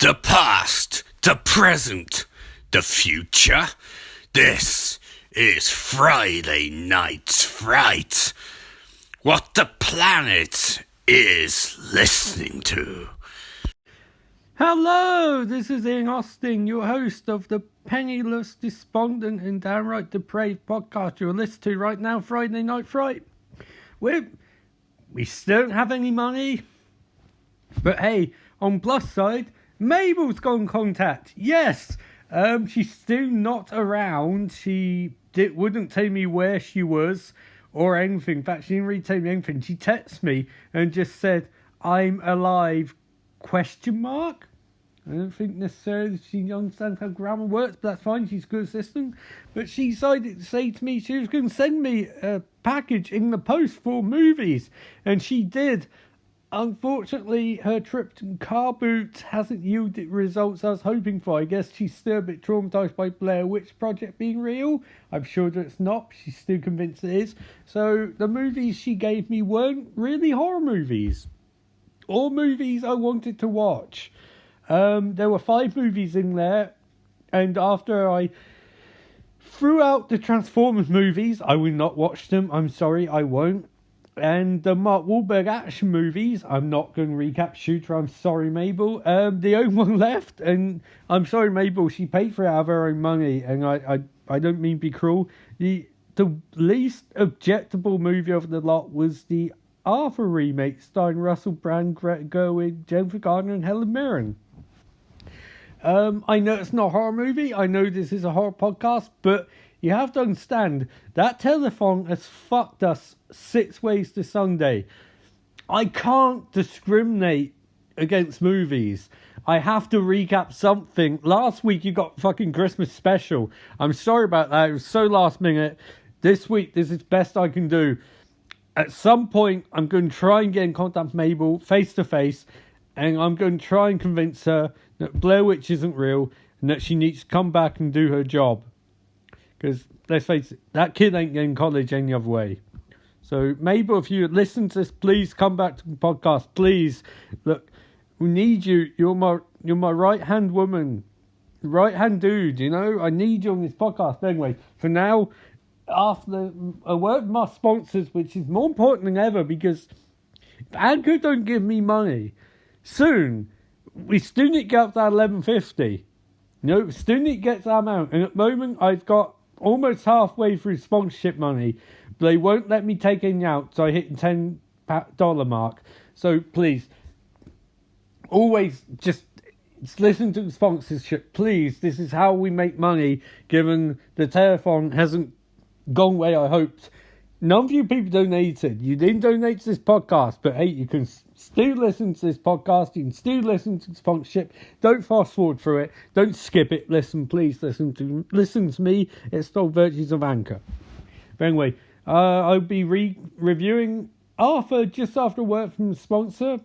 The past, the present, the future. This is Friday Night's Fright. What the planet is listening to. Hello, this is Ian Austin, your host of the penniless, despondent and downright depraved podcast you're listening to right now, Friday Night Fright. We still don't have any money, but hey, on plus side, Mabel's got in contact. Yes, she's still not around. She wouldn't tell me where she was or anything. In fact, she didn't really tell me anything. She texted me and just said, "I'm alive?" I don't think necessarily she understands how grammar works, but that's fine. She's a good assistant. But she decided to say to me she was going to send me a package in the post for movies. And she did. Unfortunately, her trip to car boot hasn't yielded results I was hoping for. I guess she's still a bit traumatised by Blair Witch Project being real. I'm sure that it's not. She's still convinced it is. So the movies she gave me weren't really horror movies. Or movies I wanted to watch. There were 5 movies in there, and after I threw out the Transformers movies, I will not watch them. I'm sorry, I won't. And the Mark Wahlberg action movies, I'm not going to recap Shooter. I'm sorry, Mabel. The only one left, and I'm sorry, Mabel, she paid for it out of her own money, and I don't mean to be cruel. The least objectable movie of the lot was the Arthur remake starring Russell Brand, Greta Gerwig, Jennifer Garner, and Helen Mirren. I know it's not a horror movie. I know this is a horror podcast, but you have to understand that telethon has fucked us 6 ways to Sunday. I can't discriminate against movies. I have to recap something. Last week you got fucking Christmas special. I'm sorry about that. It was so last minute. This week, this is best I can do. At some point, I'm going to try and get in contact with Mabel face to face, and I'm going to try and convince her that Blair Witch isn't real and that she needs to come back and do her job. Because, let's face it, that kid ain't getting college any other way. So, Mabel, if you listen to this, please come back to the podcast. Please. Look, we need you. You're my right-hand woman. Right-hand dude, you know? I need you on this podcast. Anyway, for now, after a word from my sponsors, which is more important than ever, because if Anchor don't give me money, soon, we still need to get up to that 1150. No, still need to get to that amount. And at the moment, I've got almost halfway through sponsorship money, but they won't let me take any out, so I hit the $10 mark. So please, always just listen to the sponsorship. Please, this is how we make money, given the telethon hasn't gone way I hoped. None of you people donated. You didn't donate to this podcast, but hey, you can still listen to this podcast. You can still listen to the sponsorship. Don't fast forward through it. Don't skip it. Listen, please listen to me. It's still Virtues of Anchor. But anyway, I'll be reviewing Arthur just after work from the sponsor,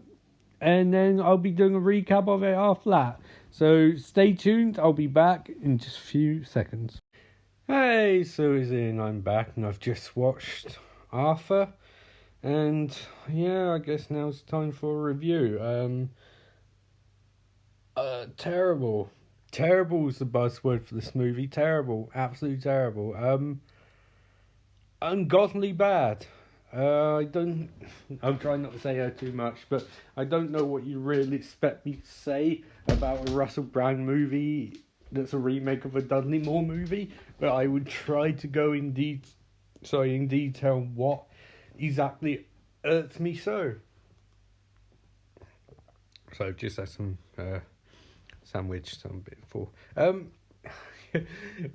and then I'll be doing a recap of it after that. So stay tuned. I'll be back in just a few seconds. Hey, so is Ian, I'm back, and I've just watched Arthur, and yeah, I guess now it's time for a review. Terrible. Terrible is the buzzword for this movie. Terrible. Absolutely terrible. Ungodly bad. I'm trying not to say too much, but I don't know what you really expect me to say about a Russell Brand movie that's a remake of a Dudley Moore movie, but I would try to go in detail what exactly irks me so. So I've just had some sandwich, some bit full.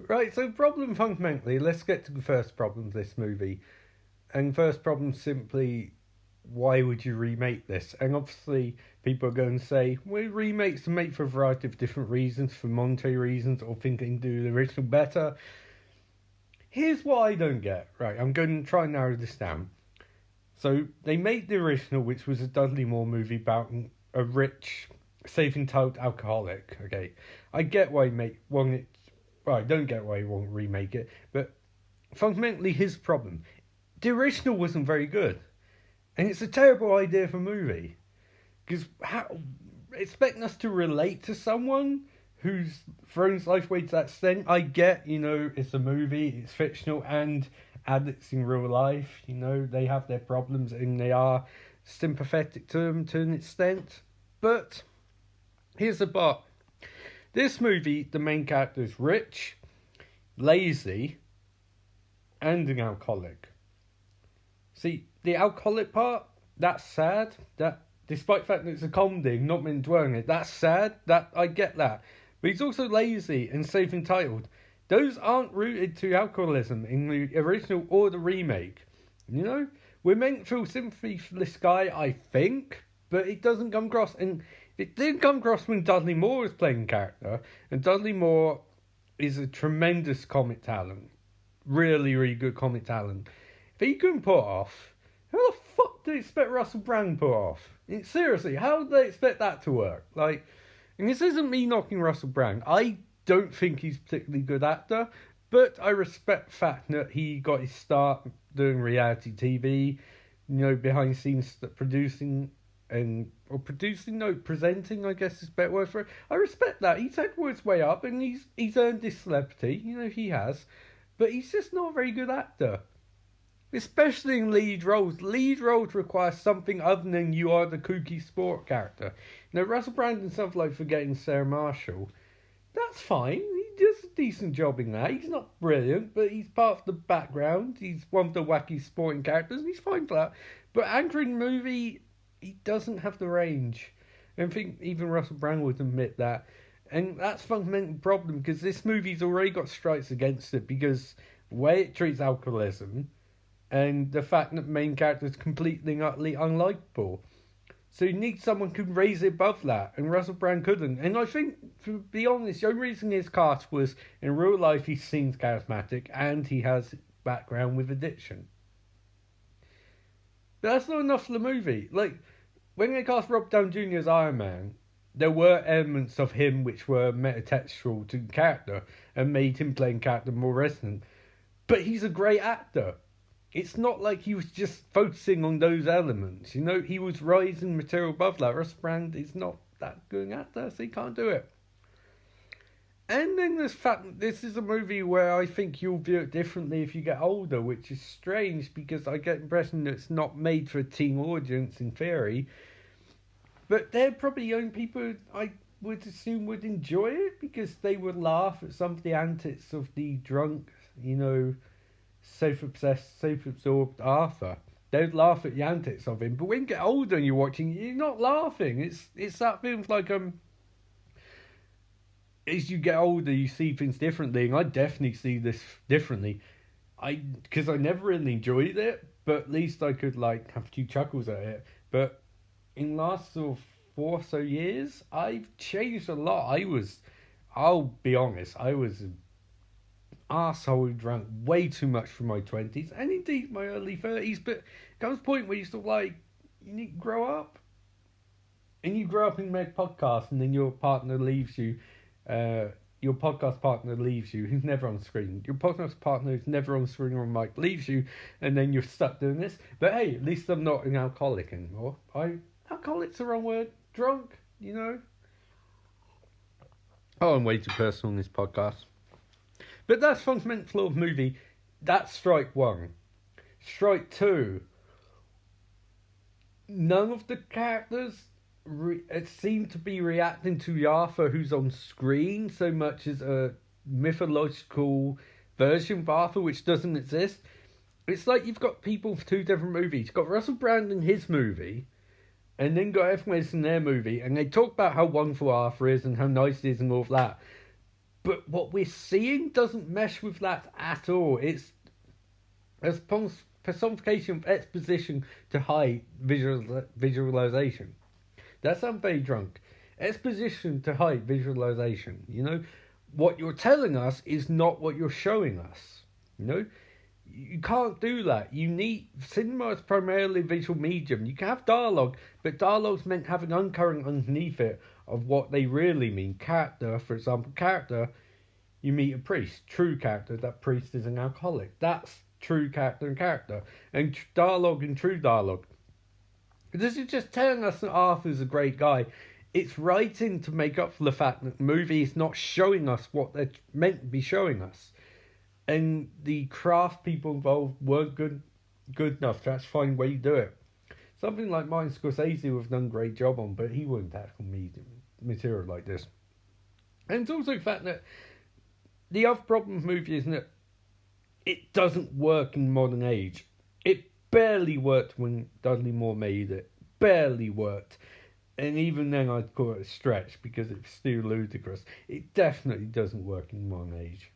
Right, so problem fundamentally, let's get to the first problem of this movie. And first problem simply, why would you remake this? And obviously, people are going to say, well, remakes are made for a variety of different reasons, for monetary reasons, or thinking do the original better. Here's what I don't get. Right, I'm going to try and narrow this down. So, they made the original, which was a Dudley Moore movie about a rich, self-entitled alcoholic. Okay, I get why I don't get why he won't remake it, but fundamentally, his problem. The original wasn't very good. And it's a terrible idea for a movie. Because expecting us to relate to someone who's thrown his life away to that extent. I get, it's a movie, it's fictional, and addicts in real life, they have their problems and they are sympathetic to them to an extent. But here's the but. This movie, the main character is rich, lazy, and an alcoholic. See, the alcoholic part, that's sad. That, despite the fact that it's a comedy, not meant dwelling it, that's sad. That I get that. But he's also lazy and self-entitled. Those aren't rooted to alcoholism in the original or the remake. We're meant to feel sympathy for this guy, I think, but it doesn't come across. And it didn't come across when Dudley Moore was playing the character. And Dudley Moore is a tremendous comic talent. Really, really good comic talent. If he couldn't pull it off, how the fuck do they expect Russell Brand to pull it off? Seriously, how do they expect that to work? And this isn't me knocking Russell Brand. I don't think he's a particularly good actor, but I respect the fact that he got his start doing reality TV, behind the scenes presenting, I guess is a better word for it. I respect that. He's had his way up and he's earned this celebrity, he has, but he's just not a very good actor. Especially in lead roles. Lead roles require something other than you are the kooky sport character. Russell Brand and stuff like Forgetting Sarah Marshall, that's fine. He does a decent job in that. He's not brilliant, but he's part of the background. He's one of the wacky sporting characters, and he's fine for that. But anchoring movie, he doesn't have the range. I think even Russell Brand would admit that. And that's a fundamental problem, because this movie's already got strikes against it, because the way it treats alcoholism, and the fact that the main character is completely and utterly unlikable. So you need someone who can raise it above that, and Russell Brand couldn't. And I think, to be honest, the only reason his cast was, in real life he seems charismatic, and he has background with addiction. But that's not enough for the movie. When they cast Rob Downey Jr. as Iron Man, there were elements of him which were metatextual to the character, and made him playing character more resonant. But he's a great actor. It's not like he was just focusing on those elements. He was rising material above that. Russell Brand is not that good an actor, so he can't do it. And then there's fact that this is a movie where I think you'll view it differently if you get older, which is strange because I get the impression that it's not made for a teen audience in theory. But they're probably the only people I would assume would enjoy it because they would laugh at some of the antics of the drunk, self-obsessed, self-absorbed Arthur. They'd laugh at the antics of him, but when you get older and you're watching, you're not laughing. It's that feeling like as you get older, you see things differently, and I definitely see this differently. Because I never really enjoyed it, but at least I could have a few chuckles at it. But in the last sort of 4 or so years, I've changed a lot. I'll be honest, I was arsehole who drank way too much for my 20s and indeed my early 30s, but there comes a point where you you need to grow up, and you grow up and make podcasts, and then your partner leaves you, your podcast partner leaves you, who's never on screen, your podcast partner who's never on screen or on mic leaves you, and then you're stuck doing this. But hey, at least I'm not an alcoholic anymore. Alcoholic's the wrong word, drunk, Oh, I'm way too personal in this podcast. But that's fundamental flaw of the movie. That's strike 1. Strike 2. None of the characters seem to be reacting to the Arthur who's on screen so much as a mythological version of Arthur which doesn't exist. It's like you've got people for 2 different movies. You've got Russell Brand in his movie, and then got everyone else in their movie, and they talk about how wonderful Arthur is and how nice he is and all of that. But what we're seeing doesn't mesh with that at all. It's a personification of exposition to hide visualization. That sounds very drunk. Exposition to hide visualization. What you're telling us is not what you're showing us. You can't do that. Cinema is primarily a visual medium. You can have dialogue, but dialogue's meant having undercurrent underneath it of what they really mean. Character, for example, you meet a priest, true character, that priest is an alcoholic. That's true character and character. And dialogue and true dialogue. This is just telling us that Arthur's a great guy. it's writing to make up for the fact that the movie is not showing us what they're meant to be showing us. And the craft people involved weren't good enough to actually find a way to do it. Something like Martin Scorsese would have done a great job on, but he wouldn't tackle material like this. And it's also the fact that the other problem with the movie is that it doesn't work in modern age. It barely worked when Dudley Moore made it. Barely worked. And even then I'd call it a stretch because it's still ludicrous. It definitely doesn't work in modern age.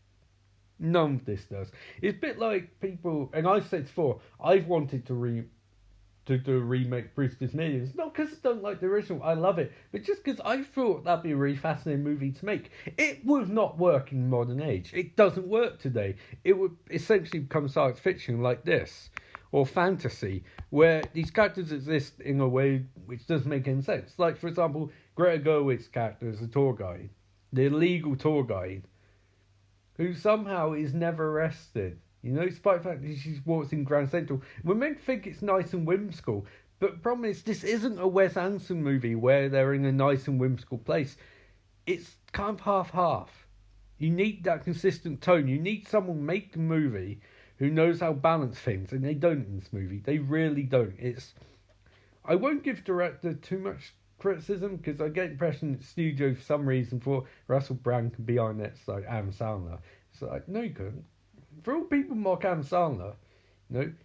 None of this does. It's a bit like people, and I've said before, I've wanted to do a remake Brewster's Millions. Not because I don't like the original, I love it, but just because I thought that'd be a really fascinating movie to make. It would not work in modern age. It doesn't work today. It would essentially become science fiction like this, or fantasy, where these characters exist in a way which doesn't make any sense. Like, for example, Greta Gerwig's character is a tour guide, the illegal tour guide, who somehow is never arrested. You know, despite the fact that she walks in Grand Central. We're meant to think it's nice and whimsical, but the problem is this isn't a Wes Anderson movie where they're in a nice and whimsical place. It's kind of half-half. You need that consistent tone. You need someone making a movie who knows how to balance things, and they don't in this movie. They really don't. I won't give director too much criticism because I get the impression that studio for some reason thought Russell Brand could be on it, like Adam Sandler. It's like, no, you couldn't. For all people mock Adam Sandler,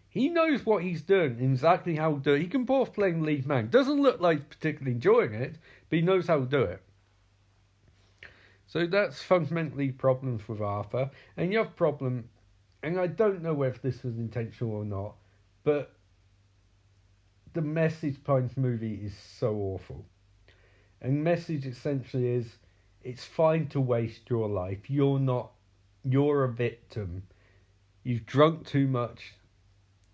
he knows what he's doing and exactly how to do it. He can pull off playing the lead man. Doesn't look like he's particularly enjoying it, but he knows how to do it. So that's fundamentally problems with Arthur. And the other problem, and I don't know whether this was intentional or not, but the message behind this movie is so awful. And the message essentially is, it's fine to waste your life. You're a victim. You've drunk too much.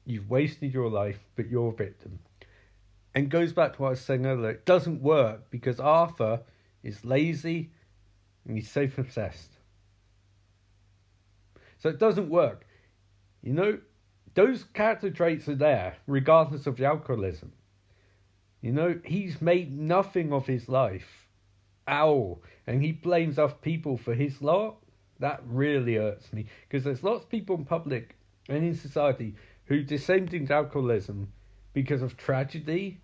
You've wasted your life, but you're a victim. And goes back to what I was saying earlier. It doesn't work because Arthur is lazy and he's self-obsessed. So it doesn't work. Those character traits are there, regardless of the alcoholism. He's made nothing of his life at all. And he blames other people for his lot. That really hurts me. Because there's lots of people in public and in society who descend into alcoholism because of tragedy,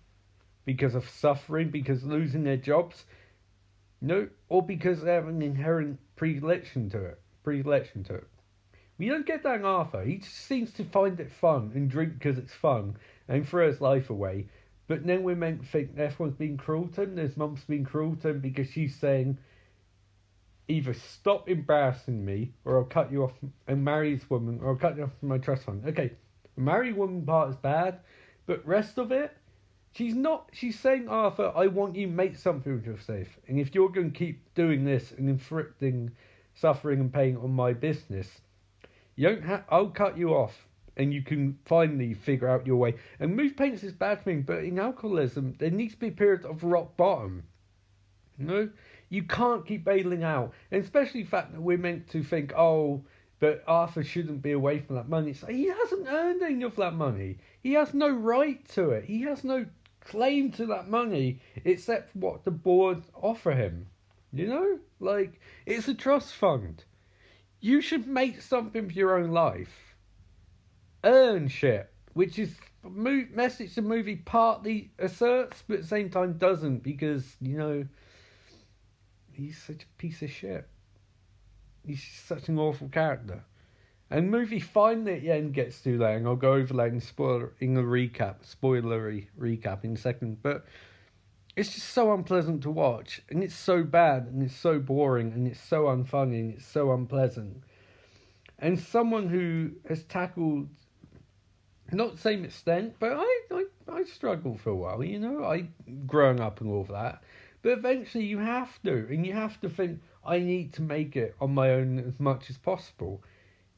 because of suffering, because of losing their jobs. Or because they have an inherent predilection to it. We don't get that in Arthur. He just seems to find it fun and drink because it's fun and throw his life away. But then we're meant to think everyone's being cruel to him. His mum's being cruel to him because she's saying, either stop embarrassing me or I'll cut you off and marry this woman or I'll cut you off from my trust fund. Okay, the marry woman part is bad, but rest of it, she's saying, Arthur, I want you to make something of yourself. And if you're going to keep doing this and inflicting suffering and pain on my business, I'll cut you off and you can finally figure out your way. And mood paints is a bad thing, but in alcoholism, there needs to be a period of rock bottom. You can't keep bailing out. And especially the fact that we're meant to think, but Arthur shouldn't be away from that money. So he hasn't earned any of that money. He has no right to it. He has no claim to that money except what the board offer him. It's a trust fund. You should make something for your own life. Earn shit. Which is message the movie partly asserts, but at the same time doesn't, because, he's such a piece of shit. He's such an awful character. And the movie finally at the end gets to that, and I'll go over that in a spoilery recap in a second, but it's just so unpleasant to watch, and it's so bad, and it's so boring, and it's so unfunny, and it's so unpleasant. And someone who has tackled, not the same extent, but I struggled for a while, I growing up and all of that. But eventually you have to, and you have to think, I need to make it on my own as much as possible.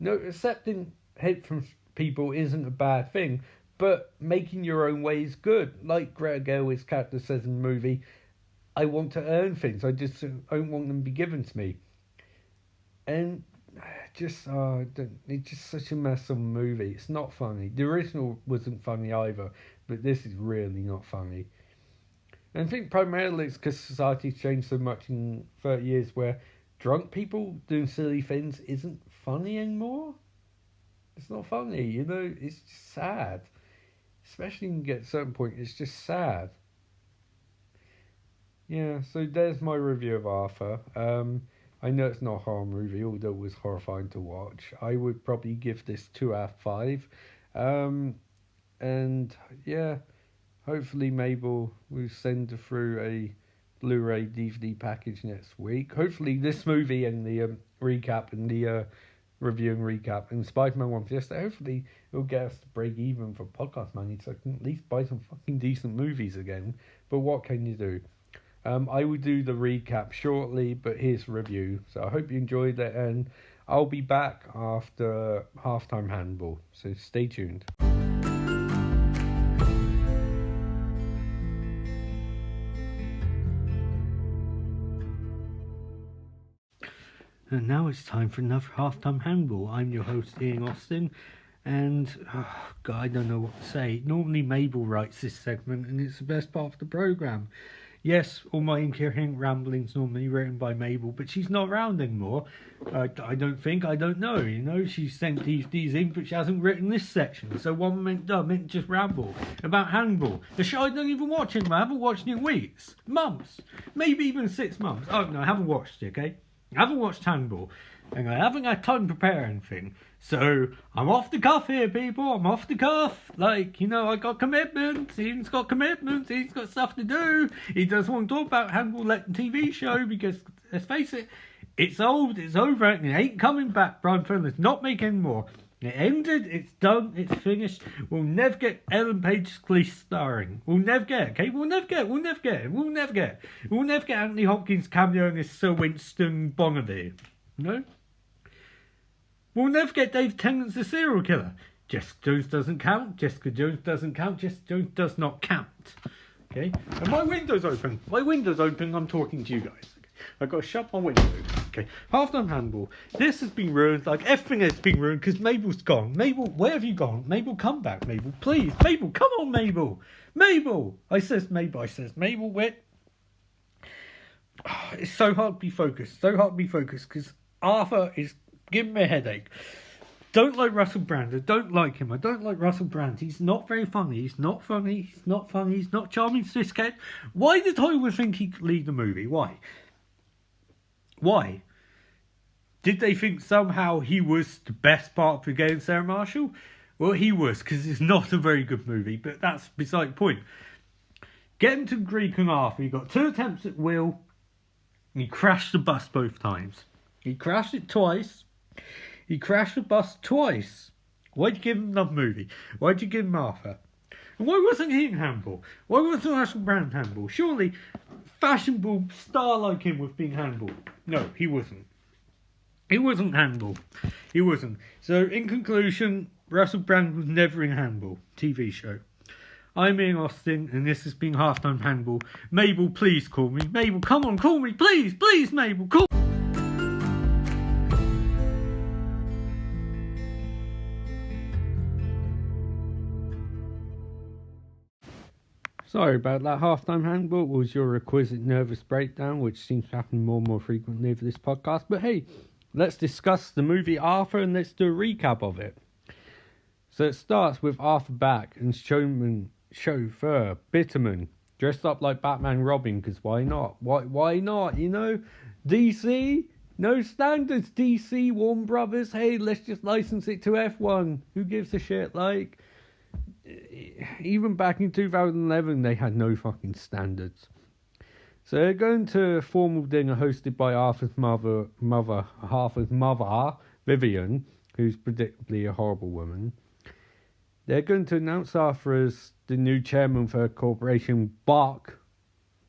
Accepting help from people isn't a bad thing, but making your own way is good. Like Greta Gerwig's character says in the movie, I want to earn things, I just don't want them to be given to me. And it's just such a mess of a movie. It's not funny. The original wasn't funny either, but this is really not funny. And I think primarily it's because society's changed so much in 30 years where drunk people doing silly things isn't funny anymore. It's not funny, you know, it's just sad. Especially when you get to a certain point, it's just sad. Yeah, so there's my review of Arthur. I know it's not a horror movie, although it was horrifying to watch. I would probably give this 2 out of 5. And yeah, hopefully Mabel will send through a Blu-ray DVD package next week. Hopefully this movie and the recap and the review and recap and Spider-Man 1 Fiesta, hopefully it'll get us to break even for podcast money so I can at least buy some fucking decent movies again. But what can you do? I will do the recap shortly, but here's the review. So I hope you enjoyed it, and I'll be back after halftime handball. So stay tuned. And now it's time for another halftime handball. I'm your host, Ian Austin, and God, I don't know what to say. Normally Mabel writes this segment, and it's the best part of the programme. Yes, all my incoherent ramblings normally written by Mabel, but she's not around anymore. I don't think, I don't know, you know. She sent these in, but she hasn't written this section. So one meant just ramble about handball. The show I don't even watch anymore. I haven't watched it in weeks, months, maybe even 6 months. Oh no, I haven't watched it, okay? I haven't watched handball, and I haven't had time to prepare anything. So I'm off the cuff here, people. I'm off the cuff. Like, you know, I got commitments. Ian's got commitments. He's got stuff to do. He doesn't want to talk about handball like the TV show because, let's face it, it's old, it's over, and it ain't coming back. Brian Fernandez not making any more. It ended, it's done, it's finished. We'll never get Ellen Page Cleese starring. We'll never get it, okay? We'll never get it. We'll never get Anthony Hopkins cameoing as Sir Winston Bonnevere. No? We'll never get Dave Tennant's the serial killer. Jessica Jones doesn't count. Jessica Jones doesn't count. Jessica Jones does not count. Okay? And my window's open. I'm talking to you guys. I've got to shut my window. Okay, halftime handball. This has been ruined, like everything has been ruined because Mabel's gone. Mabel, where have you gone? Mabel, come back, Mabel, please. Mabel, come on, Mabel. Mabel, I says Mabel, where? Oh, it's so hard to be focused, because Arthur is giving me a headache. Don't like Russell Brand. I don't like him. I don't like Russell Brand. He's not very funny. He's not charming, sophisticated. Why did Hollywood think he could lead the movie? Why? Did they think somehow he was the best part of the game, Sarah Marshall? Well, he was, because it's not a very good movie, but that's beside the point. Get him to Greek and Arthur. He got 2 attempts at Will, and he crashed the bus both times. He crashed it twice. He crashed the bus twice. Why'd you give him another movie? Why'd you give him Arthur? And why wasn't he in handball? Why wasn't Russell Brand handball? Surely, fashionable star like him was being handball. No, he wasn't. He wasn't handball. He wasn't. So, in conclusion, Russell Brand was never in handball. TV show. I'm Ian Austin, and this has been Halftime Handball. Mabel, please call me. Mabel, come on, call me. Please, Mabel, call me. Sorry about that. Halftime handball was your requisite nervous breakdown, which seems to happen more and more frequently for this podcast. But hey, let's discuss the movie Arthur and let's do a recap of it. So it starts with Arthur back and chauffeur Bitterman dressed up like Batman Robin, because why not? Why not? You know, DC, no standards. DC, Warner Brothers. Hey, let's just license it to F1. Who gives a shit? Like, even back in 2011, they had no fucking standards. So they're going to a formal dinner hosted by Arthur's mother, Vivian, who's predictably a horrible woman. They're going to announce Arthur as the new chairman for a corporation, Bark,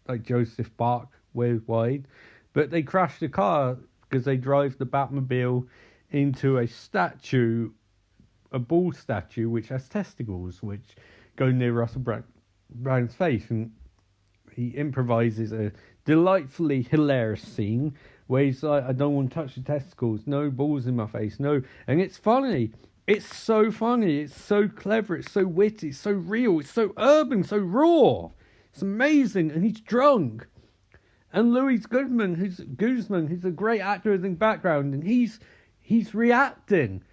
like Joseph Bark, worldwide. But they crash the car because they drive the Batmobile into a statue, a bull statue, which has testicles, which go near Russell Brand's face, and he improvises a delightfully hilarious scene where he's like, I don't want to touch the testicles, no balls in my face, no. And it's funny. It's so funny. It's so clever. It's so witty. It's so real. It's so urban. So raw. It's amazing, and he's drunk. And Louis Guzman, who's a great actor in the background, and he's reacting.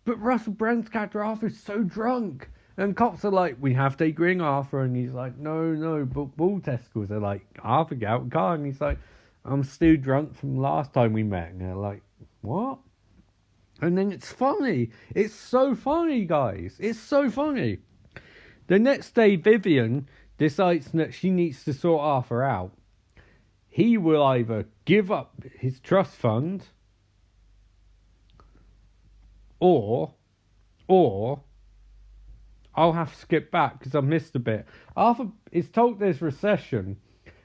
But Russell Brand's character Arthur's so drunk. And cops are like, we have to bring Arthur. And he's like, no, but bull testicles are like, Arthur, get out of the car. And he's like, I'm still drunk from last time we met. And they're like, what? And then it's funny. It's so funny, guys. It's so funny. The next day, Vivian decides that she needs to sort Arthur out. He will either give up his trust fund or I'll have to skip back because I missed a bit. Arthur is told there's recession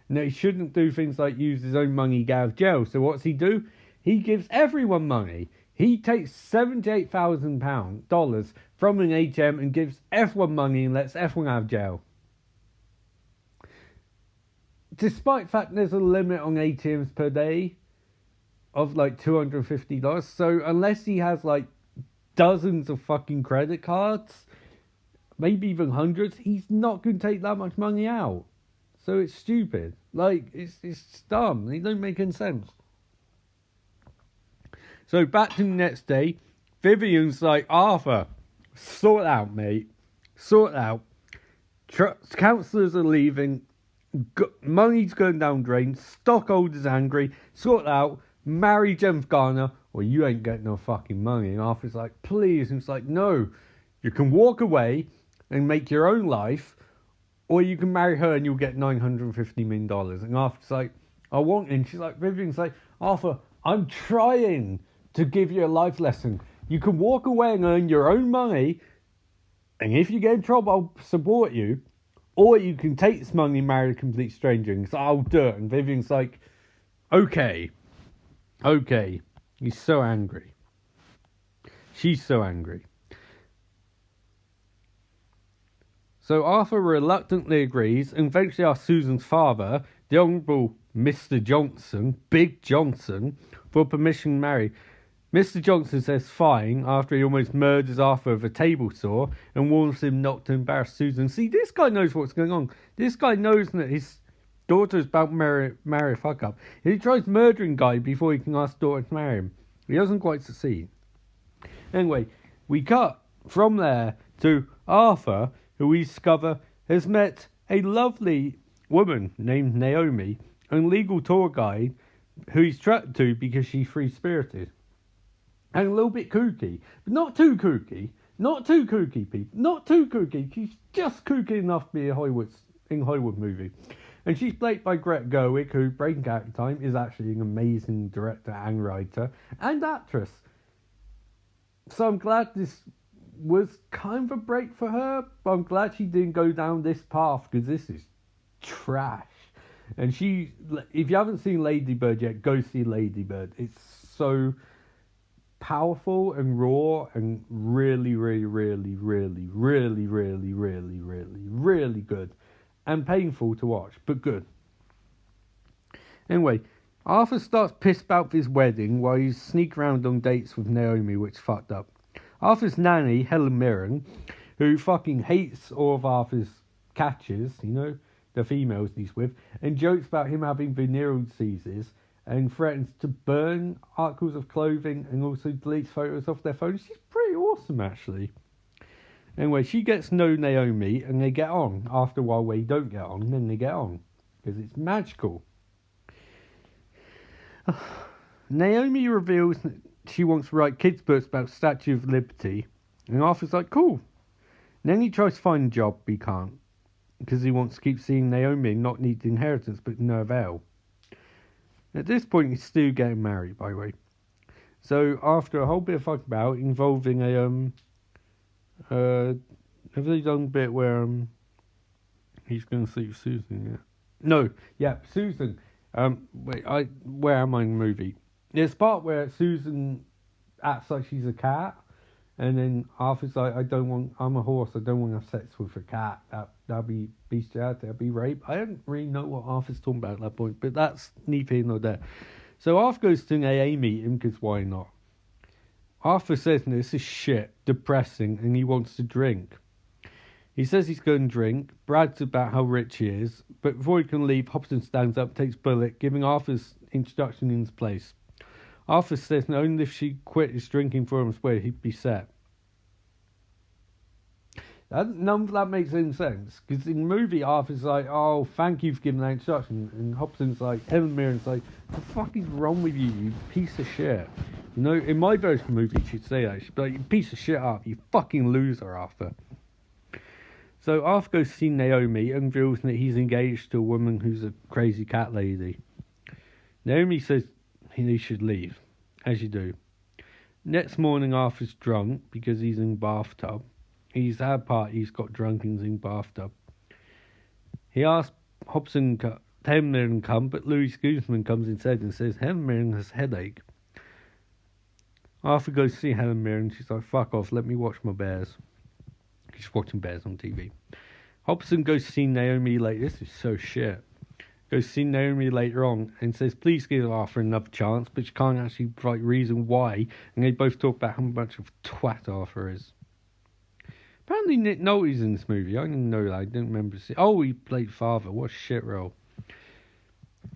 and that he shouldn't do things like use his own money to get out of jail. So what's he do? He gives everyone money. He takes $78,000 from an ATM and gives everyone money and lets everyone out of jail. Despite the fact there's a limit on ATMs per day of like $250. So unless he has like dozens of fucking credit cards, maybe even hundreds, he's not going to take that much money out. So it's stupid. Like, it's dumb. They don't make any sense. So back to the next day, Vivian's like, Arthur, sort it out, mate. Sort it out. Councillors are leaving. Money's going down drain. Stockholders angry. Sort it out. Marry Jennifer Garner or you ain't getting no fucking money. And Arthur's like, please. And it's like, no. You can walk away and make your own life, or you can marry her and you'll get $950 million. And Arthur's like, I want it. And she's like, Vivian's like, Arthur, I'm trying to give you a life lesson. You can walk away and earn your own money, and if you get in trouble, I'll support you. Or you can take this money and marry a complete stranger. And so I'll do it. And Vivian's like, okay. He's so angry. She's so angry. So Arthur reluctantly agrees and eventually asks Susan's father, the Honourable Mr. Johnson, Big Johnson, for permission to marry. Mr. Johnson says fine after he almost murders Arthur with a table saw and warns him not to embarrass Susan. See, this guy knows what's going on. This guy knows that his daughter is about to marry a fuck up. He tries murdering Guy before he can ask daughter to marry him. He doesn't quite succeed. Anyway, we cut from there to Arthur, who we discover has met a lovely woman named Naomi, a legal tour guide who he's trapped to because she's free-spirited. And a little bit kooky. But not too kooky. Not too kooky, people. Not too kooky. She's just kooky enough to be a Hollywood movie. And she's played by Greta Gerwig, who, breaking character time, is actually an amazing director and writer and actress. So I'm glad this was kind of a break for her, but I'm glad she didn't go down this path, because this is trash. And if you haven't seen Lady Bird yet, go see Lady Bird. It's so powerful and raw and really, really, really, really, really, really, really, really, really good. And painful to watch, but good. Anyway, Arthur starts pissed about his wedding while he's sneaking around on dates with Naomi, which fucked up. Arthur's nanny, Helen Mirren, who fucking hates all of Arthur's catches, the females he's with, and jokes about him having venereal diseases, and threatens to burn articles of clothing and also deletes photos off their phone. She's pretty awesome, actually. Anyway, she gets to know Naomi, and they get on. After a while, they don't get on, then they get on, because it's magical. Naomi reveals that she wants to write kids' books about Statue of Liberty, and Arthur's like, cool. And then he tries to find a job, but he can't, because he wants to keep seeing Naomi and not need the inheritance, but no avail. At this point, he's still getting married, by the way. So, after a whole bit of fuck about, involving have they done a bit where he's going to sleep with Susan yet? No, yeah, Susan. Where am I in the movie? There's a part where Susan acts like she's a cat, and then Arthur's like, I'm a horse, I don't want to have sex with a cat. That'd be bestiality, that'd be rape. I don't really know what Arthur's talking about at that point, but that's neither here nor there. So Arthur goes to an AA meeting, because why not? Arthur says this is shit, depressing, and he wants to drink. He says he's going to drink, brags about how rich he is, but before he can leave, Hobson stands up, takes Bullet, giving Arthur's introduction in his place. Arthur says that only if she quit his drinking for him swear he'd be set. None of that makes any sense, because in the movie, Arthur's like, oh, thank you for giving that introduction, and Hobson's like, Helen Mirren's like, what the fuck is wrong with you, you piece of shit? You know, in my version of the movie, she'd say that, she'd be like, you piece of shit, Arthur, you fucking loser, Arthur. So Arthur goes to see Naomi and reveals that he's engaged to a woman who's a crazy cat lady. Naomi says he should leave, as you do. Next morning, Arthur's drunk because he's in the bathtub. He's had a party, he's got drunk and he's in the bathtub. He asks Hobson to Helen Mirren come, but Louis Guzman comes instead and says Helen Mirren has a headache. Arthur goes to see Helen Mirren. She's like, fuck off, let me watch my bears. She's watching bears on TV. Hobson goes to see Naomi later. This is so shit. Goes to see Naomi later on and says, please give Arthur another chance, but she can't actually provide reason why. And they both talk about how much of a twat Arthur is. Apparently Nick Nolte's in this movie. I didn't know that. I didn't remember seeing. Oh, he played father. What a shit role.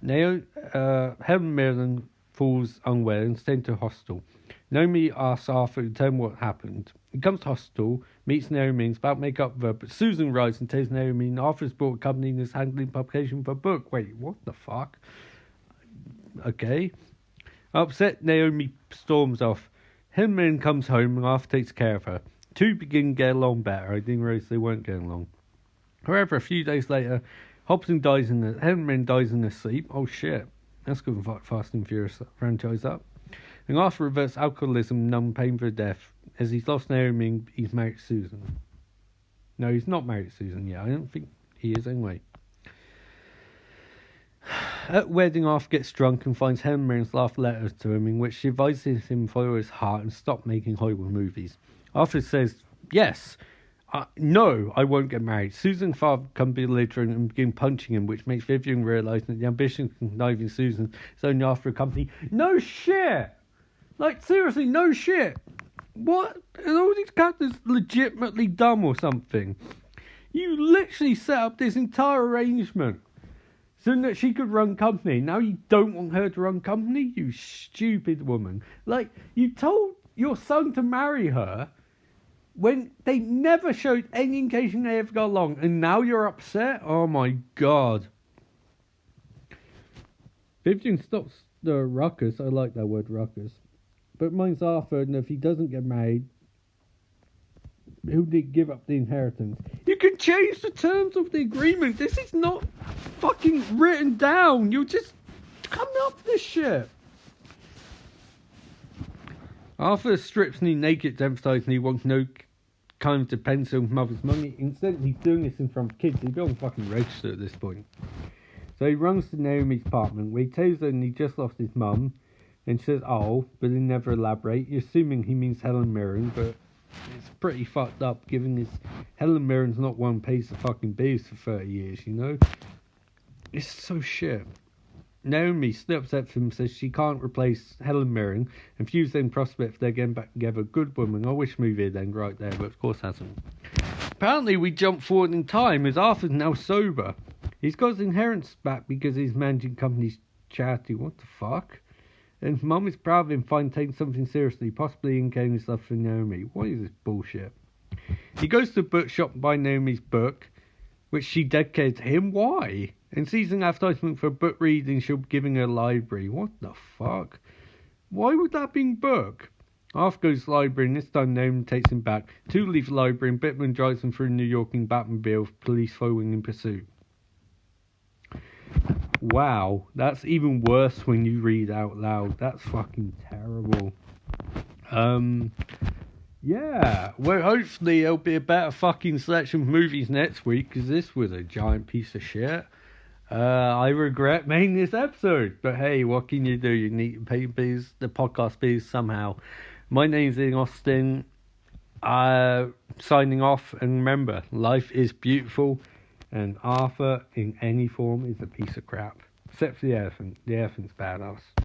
Helen Mirren falls unwell and is sent to a hospital. Naomi asks Arthur to tell him what happened. He comes to hospital, meets Naomi, and is about to make up with her, but Susan arrives and tells Naomi that Arthur's brought a company and is handling publication of a book. Wait, what the fuck? Okay. Upset, Naomi storms off. Helen Mirren comes home and Arthur takes care of her. Two begin to get along better. I didn't realise they weren't getting along. However, a few days later, Helen Mirren dies in her sleep. Oh shit. That's good to fuck Fast and Furious franchise up. And Arthur reverts alcoholism, numb pain for death, as he's lost Naomi and he's married to Susan. No, he's not married to Susan yet. I don't think he is anyway. At wedding, Arthur gets drunk and finds Helen Mirren's last letter to him, in which she advises him to follow his heart and stop making Hollywood movies. Arthur says, yes, no, I won't get married. Susan's father can be belligerent and begin punching him, which makes Vivian realise that the ambition of conniving Susan is only after a company. No shit! Like, seriously, no shit! What? Are all these characters legitimately dumb or something? You literally set up this entire arrangement so that she could run company. Now you don't want her to run company? You stupid woman. Like, you told your son to marry her when they never showed any indication they ever got along, and now you're upset? Oh my god. Vivian stops the ruckus. I like that word, ruckus. But reminds Arthur that if he doesn't get married, he'll give up the inheritance. You can change the terms of the agreement. This is not fucking written down. You're just coming up with this shit. Arthur strips me naked to emphasise he wants no kind of dependence on his mother's money. Instead, he's doing this in front of kids. He don't fucking register at this point. So he runs to Naomi's apartment where he tells her he just lost his mum. And she says, oh, but he never elaborate. You're assuming he means Helen Mirren, but it's pretty fucked up given this Helen Mirren's not one pays the fucking bills for 30 years, you know? It's so shit. Naomi, still upset with him, says she can't replace Helen Mirren and views them prospect if they're getting back together. Good woman. I wish movie had ended right there, but of course hasn't. Apparently we jump forward in time as Arthur's now sober. He's got his inheritance back because he's managing company's charity. What the fuck? And Mum is proud of him finally taking something seriously, possibly indicating his love for Naomi. What is this bullshit? He goes to the bookshop and buys Naomi's book, which she dedicated to him. Why? And sees an advertisement for a book reading she'll be giving her library. What the fuck? Why would that be a book? Arthur goes to the library and this time Naomi takes him back. Two leave the library and Bittman drives them through New York in Batmobile with police following in pursuit. Wow, that's even worse when you read out loud. That's fucking terrible. Yeah, well, hopefully there'll be a better fucking selection of movies next week, because this was a giant piece of shit. I regret making this episode, but hey, what can you do? You need to pay bills, the podcast bills somehow. My name's Ian Austin. Signing off, and remember, life is beautiful. And Arthur, in any form, is a piece of crap. Except for the elephant. The elephant's badass.